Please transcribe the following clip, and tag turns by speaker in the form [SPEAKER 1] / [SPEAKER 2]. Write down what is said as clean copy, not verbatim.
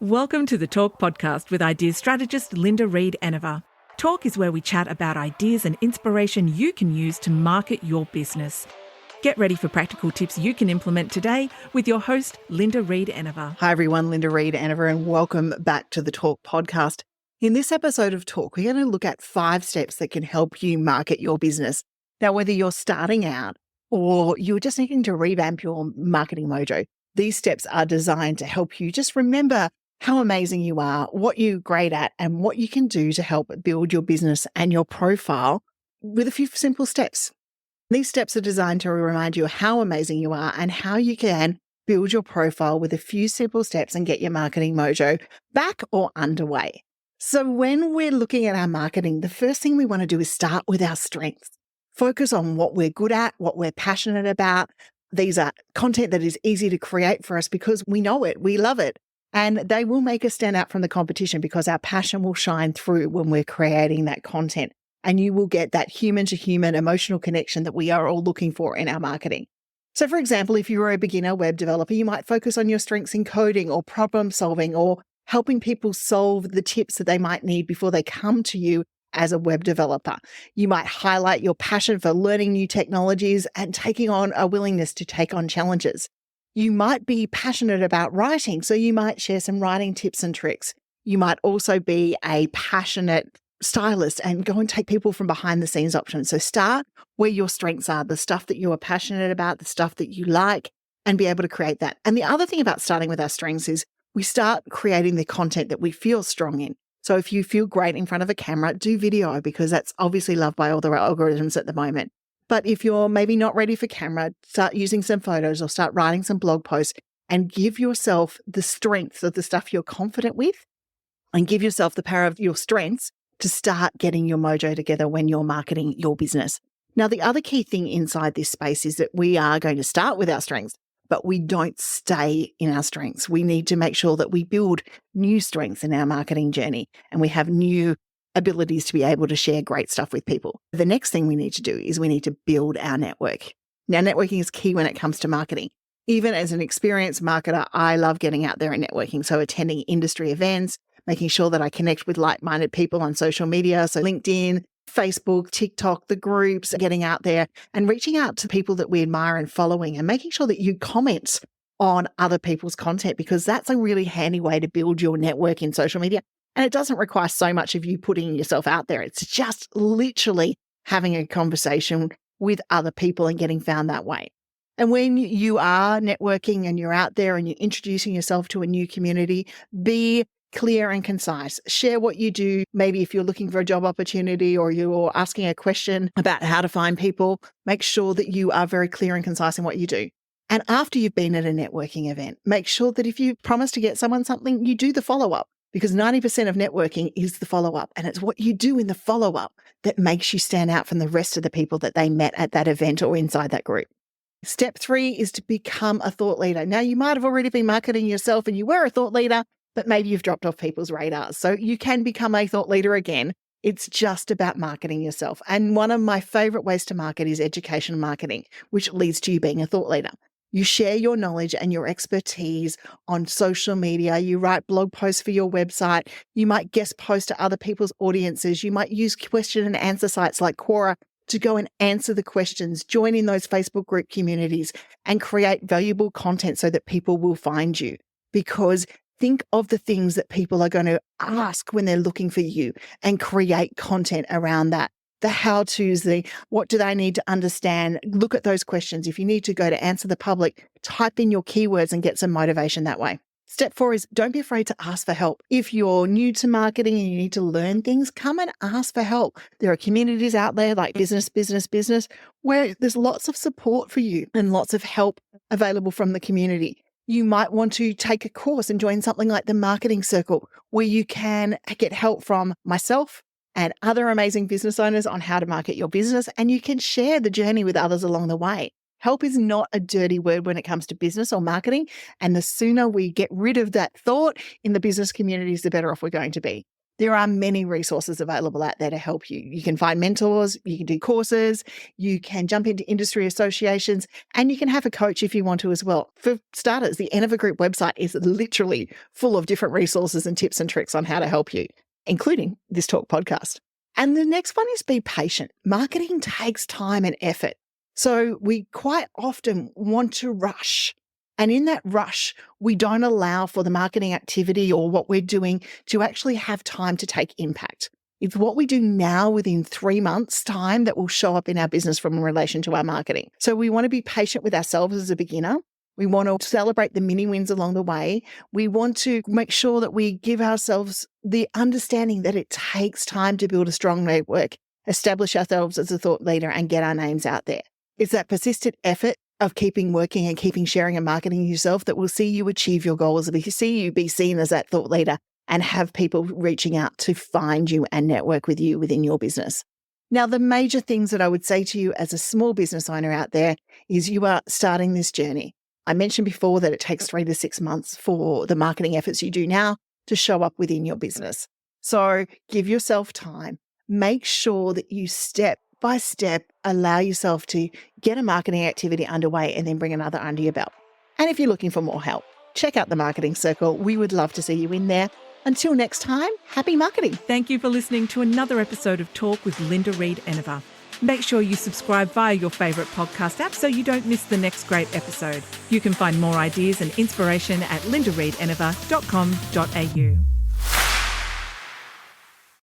[SPEAKER 1] Welcome to the Talk podcast with ideas strategist Linda Reed-Enever. Talk is where we chat about ideas and inspiration you can use to market your business. Get ready for practical tips you can implement today with your host, Linda Reed-Enever.
[SPEAKER 2] Hi everyone, Linda Reed-Enever, and welcome back to the Talk podcast. In this episode of Talk, we're going to look at 5 steps that can help you market your business. Now, whether you're starting out or you're just needing to revamp your marketing mojo, these steps are designed to help you just remember how amazing you are, what you're great at, and what you can do to help build your business and your profile with a few simple steps. These steps are designed to remind you how amazing you are and how you can build your profile with a few simple steps and get your marketing mojo back or underway. So when we're looking at our marketing, the first thing we want to do is start with our strengths. Focus on what we're good at, what we're passionate about. These are content that is easy to create for us because we know it, we love it. And they will make us stand out from the competition because our passion will shine through when we're creating that content. And you will get that human-to-human emotional connection that we are all looking for in our marketing. So, for example, if you are a beginner web developer, you might focus on your strengths in coding or problem solving or helping people solve the tips that they might need before they come to you as a web developer. You might highlight your passion for learning new technologies and taking on a willingness to take on challenges. You might be passionate about writing, so you might share some writing tips and tricks. You might also be a passionate stylist and go and take people from behind the scenes options. So start where your strengths are, the stuff that you are passionate about, the stuff that you like, and be able to create that. And the other thing about starting with our strengths is we start creating the content that we feel strong in. So if you feel great in front of a camera, do video because that's obviously loved by all the algorithms at the moment. But if you're maybe not ready for camera, start using some photos or start writing some blog posts and give yourself the strengths of the stuff you're confident with and give yourself the power of your strengths to start getting your mojo together when you're marketing your business. Now, the other key thing inside this space is that we are going to start with our strengths, but we don't stay in our strengths. We need to make sure that we build new strengths in our marketing journey and we have new abilities to be able to share great stuff with people. The next thing we need to do is we need to build our network. Now, networking is key when it comes to marketing. Even as an experienced marketer, I love getting out there and networking. So attending industry events, making sure that I connect with like-minded people on social media. So LinkedIn, Facebook, TikTok, the groups, getting out there and reaching out to people that we admire and following and making sure that you comment on other people's content because that's a really handy way to build your network in social media. And it doesn't require so much of you putting yourself out there. It's just literally having a conversation with other people and getting found that way. And when you are networking and you're out there and you're introducing yourself to a new community, be clear and concise. Share what you do. Maybe if you're looking for a job opportunity or you're asking a question about how to find people, make sure that you are very clear and concise in what you do. And after you've been at a networking event, make sure that if you promise to get someone something, you do the follow-up. Because 90% of networking is the follow-up. And it's what you do in the follow-up that makes you stand out from the rest of the people that they met at that event or inside that group. Step 3 is to become a thought leader. Now, you might have already been marketing yourself and you were a thought leader, but maybe you've dropped off people's radars. So you can become a thought leader again. It's just about marketing yourself. And one of my favorite ways to market is education marketing, which leads to you being a thought leader. You share your knowledge and your expertise on social media. You write blog posts for your website. You might guest post to other people's audiences. You might use question and answer sites like Quora to go and answer the questions, join in those Facebook group communities and create valuable content so that people will find you. Because think of the things that people are going to ask when they're looking for you and create content around that. The how-tos, the what do they need to understand? Look at those questions. If you need to go to answer the public, type in your keywords and get some motivation that way. Step 4 is don't be afraid to ask for help. If you're new to marketing and you need to learn things, come and ask for help. There are communities out there like Business, where there's lots of support for you and lots of help available from the community. You might want to take a course and join something like the Marketing Circle, where you can get help from myself and other amazing business owners on how to market your business, and you can share the journey with others along the way. Help is not a dirty word when it comes to business or marketing, and the sooner we get rid of that thought in the business communities, the better off we're going to be. There are many resources available out there to help you. You can find mentors, you can do courses, you can jump into industry associations, and you can have a coach if you want to as well. For starters, the Enever Group website is literally full of different resources and tips and tricks on how to help you, including this Talk podcast. And the next one is be patient. Marketing takes time and effort. So we quite often want to rush. And in that rush, we don't allow for the marketing activity or what we're doing to actually have time to take impact. It's what we do now within 3 months' time that will show up in our business from relation to our marketing. So we want to be patient with ourselves as a beginner. We want to celebrate the mini wins along the way. We want to make sure that we give ourselves the understanding that it takes time to build a strong network, establish ourselves as a thought leader, and get our names out there. It's that persistent effort of keeping working and keeping sharing and marketing yourself that will see you achieve your goals, that will see you be seen as that thought leader and have people reaching out to find you and network with you within your business. Now, the major things that I would say to you as a small business owner out there is you are starting this journey. I mentioned before that it takes 3 to 6 months for the marketing efforts you do now to show up within your business. So give yourself time. Make sure that you step by step, allow yourself to get a marketing activity underway and then bring another under your belt. And if you're looking for more help, check out the Marketing Circle. We would love to see you in there. Until next time, happy marketing.
[SPEAKER 1] Thank you for listening to another episode of Talk with Linda Reed-Enever. Make sure you subscribe via your favourite podcast app so you don't miss the next great episode. You can find more ideas and inspiration at lindareedenever.com.au.